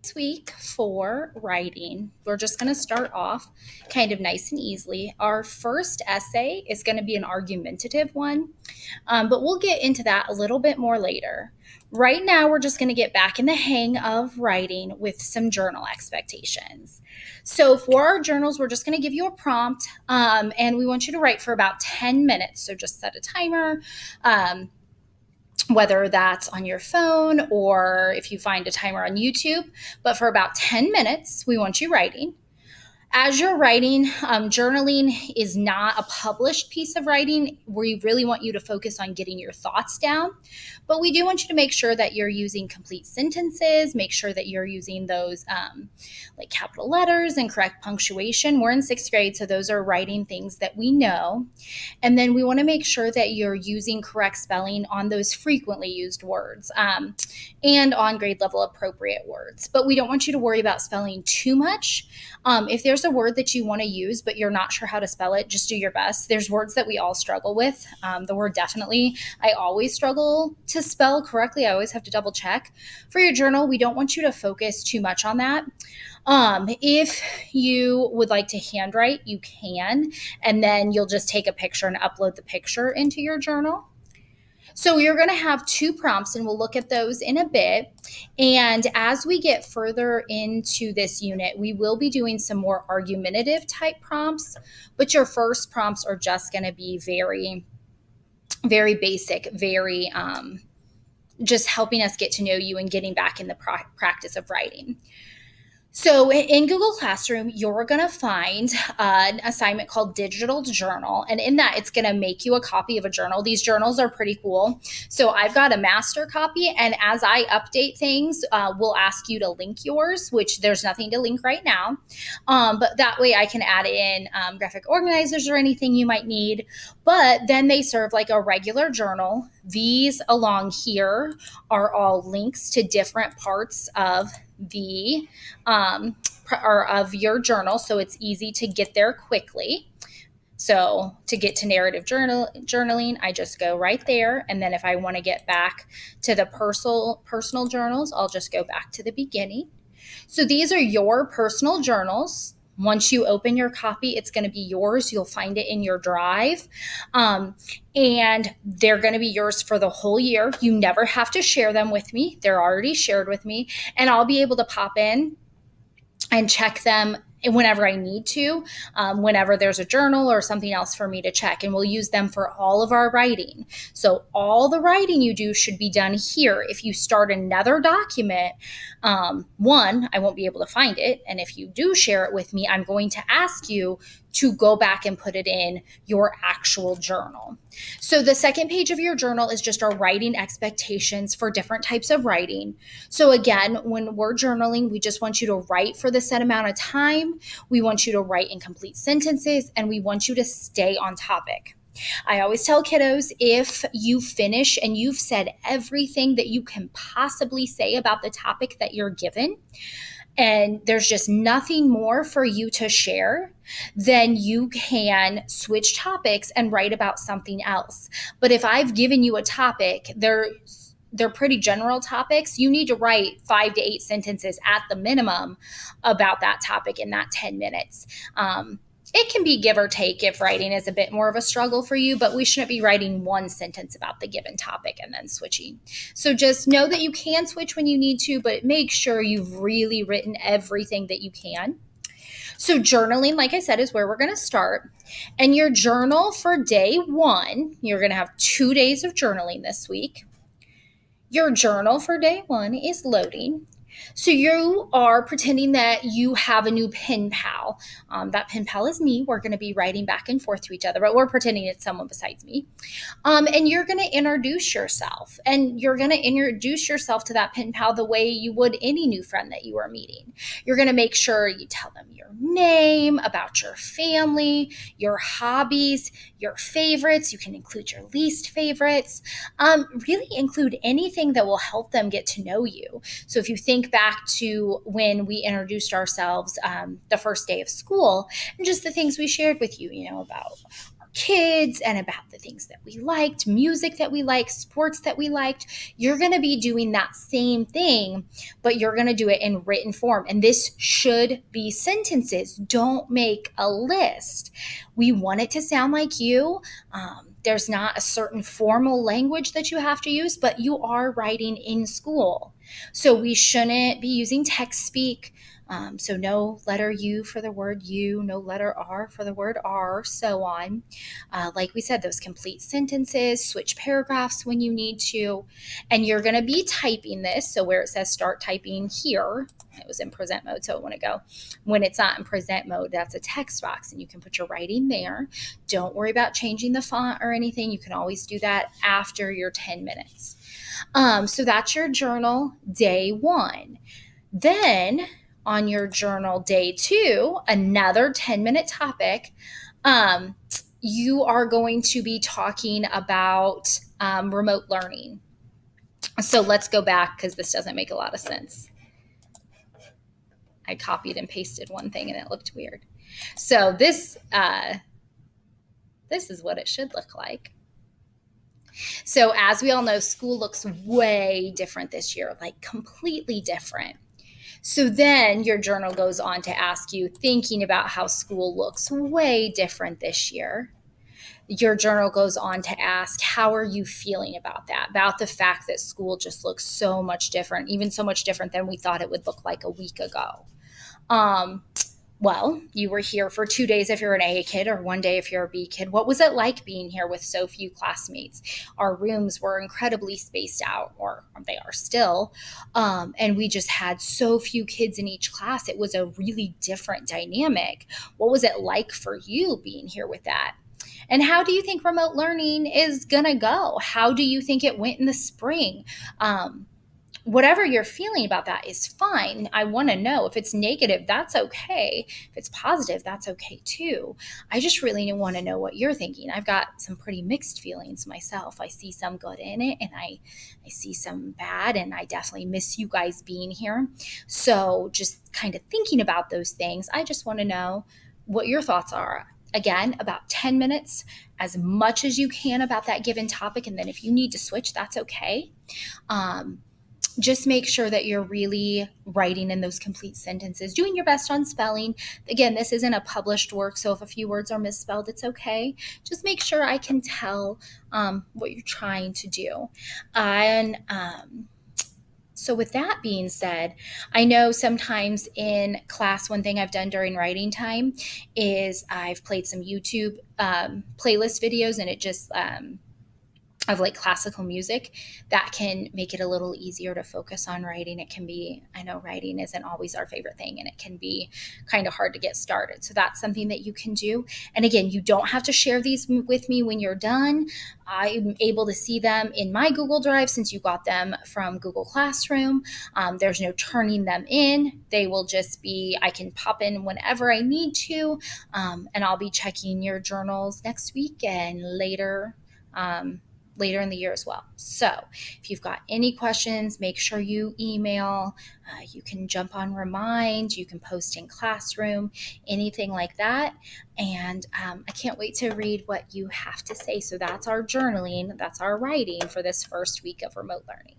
This week for writing, we're just going to start off kind of nice and easily. Our first essay is going to be an argumentative one, but we'll get into that a little bit more later. Right now, we're just going to get back in the hang of writing with some journal expectations. So, for our journals, we're just going to give you a prompt, and we want you to write for about 10 minutes. So, just set a timer. Whether that's on your phone or if you find a timer on YouTube. But for about 10 minutes, we want you writing. As you're writing, journaling is not a published piece of writing. We really want you to focus on getting your thoughts down. But we do want you to make sure that you're using complete sentences, make sure that you're using those like capital letters and correct punctuation. We're in sixth grade, so those are writing things that we know. And then we want to make sure that you're using correct spelling on those frequently used words and on grade level appropriate words. But we don't want you to worry about spelling too much. If there's a word that you want to use, but you're not sure how to spell it, just do your best. There's words that we all struggle with. The word definitely, I always struggle to spell correctly. I always have to double check. For your journal, we don't want you to focus too much on that. If you would like to handwrite, you can, and then you'll just take a picture and upload the picture into your journal. So you're going to have two prompts, and we'll look at those in a bit. And as we get further into this unit, we will be doing some more argumentative type prompts, but your first prompts are just going to be very, very basic, very just helping us get to know you and getting back in the practice of writing. So in Google Classroom, you're going to find an assignment called Digital Journal. And in that, it's going to make you a copy of a journal. These journals are pretty cool. So I've got a master copy. And as I update things, we'll ask you to link yours, which there's nothing to link right now. But that way I can add in graphic organizers or anything you might need. But then they serve like a regular journal. These along here are all links to different parts of the or of your journal, so it's easy to get there quickly. So to get to narrative journaling, I just go right there, and then if I want to get back to the personal journals, I'll just go back to the beginning. So these are your personal journals. Once you open your copy, it's going to be yours. You'll find it in your drive. And they're going to be yours for the whole year. You never have to share them with me. They're already shared with me. And I'll be able to pop in and check them whenever I need to, whenever there's a journal or something else for me to check. And we'll use them for all of our writing. So all the writing you do should be done here. If you start another document, one, I won't be able to find it. And if you do share it with me, I'm going to ask you to go back and put it in your actual journal. So the second page of your journal is just our writing expectations for different types of writing. So again, when we're journaling, we just want you to write for the set amount of time. We want you to write in complete sentences, and we want you to stay on topic. I always tell kiddos, if you finish and you've said everything that you can possibly say about the topic that you're given, and there's just nothing more for you to share, then you can switch topics and write about something else. But if I've given you a topic, they're pretty general topics. You need to write 5 to 8 sentences at the minimum about that topic in that 10 minutes. It can be give or take if writing is a bit more of a struggle for you, but we shouldn't be writing one sentence about the given topic and then switching. So just know that you can switch when you need to, but make sure you've really written everything that you can. So journaling, like I said, is where we're going to start. And your journal for day 1, you're going to have 2 days of journaling this week. Your journal for day 1 is loading. So you are pretending that you have a new pen pal. That pen pal is me. We're going to be writing back and forth to each other, but we're pretending it's someone besides me. And you're going to introduce yourself. And you're going to introduce yourself to that pen pal the way you would any new friend that you are meeting. You're going to make sure you tell them your name, about your family, your hobbies, your favorites. You can include your least favorites. Really include anything that will help them get to know you. So if you think back to when we introduced ourselves the first day of school and just the things we shared with you, about our kids and about the things that we liked, music that we liked, sports that we liked. You're going to be doing that same thing, but you're going to do it in written form. And this should be sentences. Don't make a list. We want it to sound like you. There's not a certain formal language that you have to use, but you are writing in school. So we shouldn't be using text speak. So no letter U for the word you, no letter R for the word R, so on. Like we said, those complete sentences, switch paragraphs when you need to. And you're going to be typing this. So where it says start typing here, it was in present mode, so it wouldn't go. When it's not in present mode, that's a text box, and you can put your writing there. Don't worry about changing the font or anything. You can always do that after your 10 minutes. So that's your journal day 1. Then on your journal day 2, another 10-minute topic, you are going to be talking about remote learning. So let's go back because this doesn't make a lot of sense. I copied and pasted one thing and it looked weird. So this is what it should look like. So as we all know, school looks way different this year, like completely different. So then your journal goes on to ask you, thinking about how school looks way different this year. Your journal goes on to ask, how are you feeling about that? About the fact that school just looks so much different, even so much different than we thought it would look like a week ago. Well, you were here for 2 days if you're an A kid or 1 day if you're a B kid. What was it like being here with so few classmates? Our rooms were incredibly spaced out, or they are still, and we just had so few kids in each class. It was a really different dynamic. What was it like for you being here with that? And how do you think remote learning is going to go? How do you think it went in the spring? Whatever you're feeling about that is fine. I want to know. If it's negative, that's okay. If it's positive, that's okay too. I just really want to know what you're thinking. I've got some pretty mixed feelings myself. I see some good in it and I see some bad, and I definitely miss you guys being here. So just kind of thinking about those things, I just want to know what your thoughts are. Again, about 10 minutes, as much as you can about that given topic. And then if you need to switch, that's okay. Just make sure that you're really writing in those complete sentences, doing your best on spelling. Again, this isn't a published work, so if a few words are misspelled, it's okay. Just make sure I can tell what you're trying to do. And so with that being said, I know sometimes in class, one thing I've done during writing time is I've played some YouTube playlist videos, and it just of like classical music that can make it a little easier to focus on writing. It can be, I know writing isn't always our favorite thing, and it can be kind of hard to get started. So that's something that you can do. And again, you don't have to share these with me when you're done. I'm able to see them in my Google Drive since you got them from Google Classroom. There's no turning them in. They will just be, I can pop in whenever I need to, and I'll be checking your journals next week and later in the year as well. So if you've got any questions, make sure you email. You can jump on Remind. You can post in Classroom, anything like that. And I can't wait to read what you have to say. So that's our journaling. That's our writing for this first week of remote learning.